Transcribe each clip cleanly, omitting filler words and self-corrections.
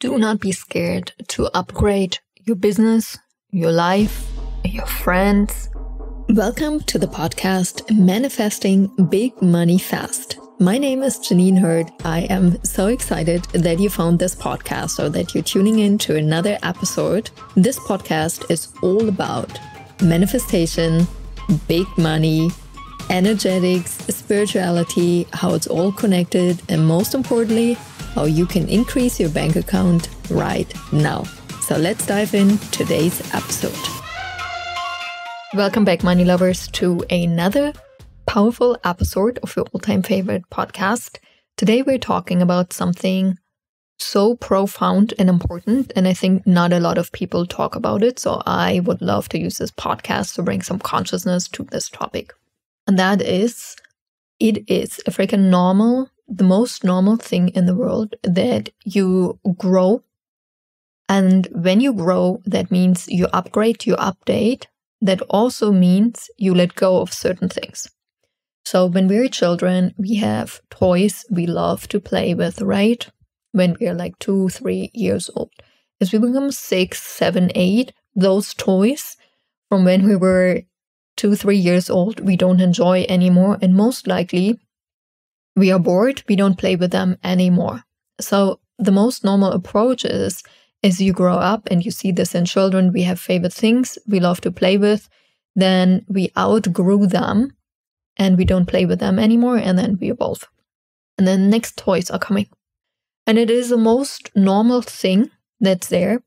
Do not be scared to upgrade your business, your life, your friends. Welcome to the podcast Manifesting Big Money Fast. My name is Janine Hurd. I am so excited that you found this podcast or that you're tuning in to another episode. This podcast is all about manifestation, big money, energetics, spirituality, how it's all connected, and most importantly, how you can increase your bank account right now. So let's dive in today's episode. Welcome back, money lovers, to another powerful episode of your all-time favorite podcast. Today we're talking about something so profound and important, and I think not a lot of people talk about it. So I would love to use this podcast to bring some consciousness to this topic. And that is, it is a freaking normal, the most normal thing in the world that you grow. And when you grow, that means you upgrade, you update. That also means you let go of certain things. So when we're children, we have toys we love to play with, right? When we're like 2, 3 years old. As we become 6, 7, 8, those toys from when we were 2, 3 years old, we don't enjoy anymore. And most likely, we are bored, we don't play with them anymore. So the most normal approach is, as you grow up, and you see this in children, we have favorite things we love to play with, then we outgrew them and we don't play with them anymore, and then we evolve. And then next toys are coming. And it is the most normal thing that's there.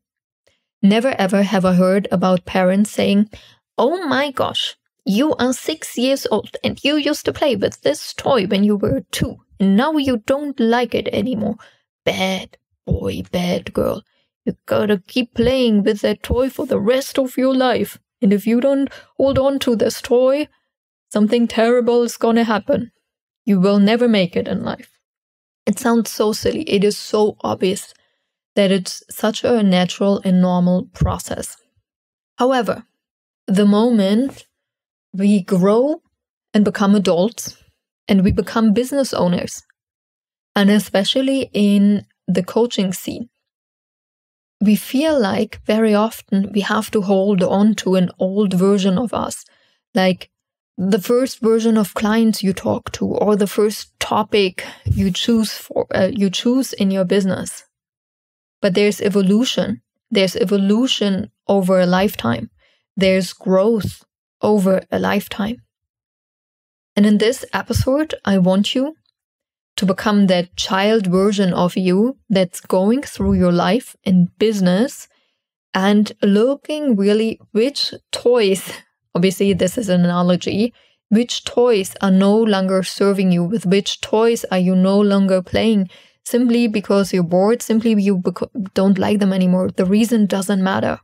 Never ever have I heard about parents saying, "Oh my gosh, you are 6 years old and you used to play with this toy when you were 2. And now you don't like it anymore. Bad boy, bad girl. You gotta keep playing with that toy for the rest of your life. And if you don't hold on to this toy, something terrible is gonna happen. You will never make it in life." It sounds so silly. It is so obvious that it's such a natural and normal process. However, the moment we grow and become adults and we become business owners, and especially in the coaching scene, we feel like very often we have to hold on to an old version of us, like the first version of clients you talk to or the first topic you choose in your business. But there's evolution. There's evolution over a lifetime. There's growth over a lifetime. And in this episode, I want you to become that child version of you that's going through your life in business and looking really which toys, obviously this is an analogy, which toys are no longer serving you, with which toys are you no longer playing simply because you're bored, simply you don't like them anymore. The reason doesn't matter.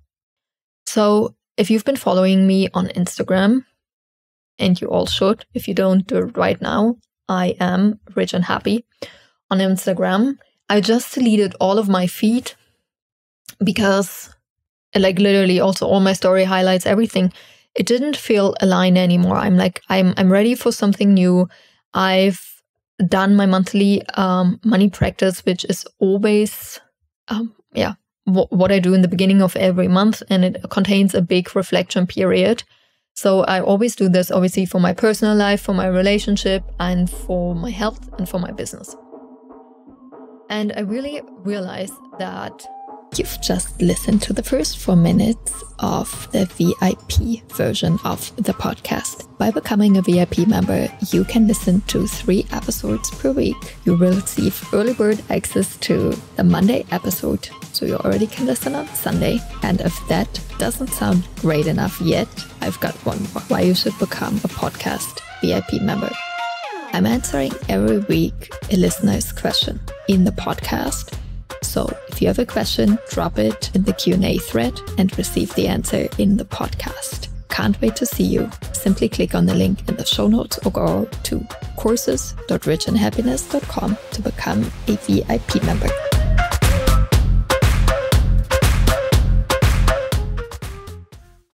So if you've been following me on Instagram, and you all should, if you don't, do it right now, I am Rich and Happy on Instagram. I just deleted all of my feed because, like, literally also all my story highlights, everything, it didn't feel aligned anymore. I'm ready for something new. I've done my monthly money practice, which is always, what I do in the beginning of every month, and it contains a big reflection period. So I always do this, obviously, for my personal life, for my relationship, and for my health, and for my business. And I really realized that you've just listened to the first 4 minutes of the VIP version of the podcast. By becoming a VIP member, you can listen to 3 episodes per week. You will receive early bird access to the Monday episode, so you already can listen on Sunday. And if that doesn't sound great enough yet, I've got one more. Why you should become a podcast VIP member. I'm answering every week a listener's question in the podcast. So if you have a question, drop it in the Q&A thread and receive the answer in the podcast. Can't wait to see you. Simply click on the link in the show notes or go to courses.richandhappiness.com to become a VIP member.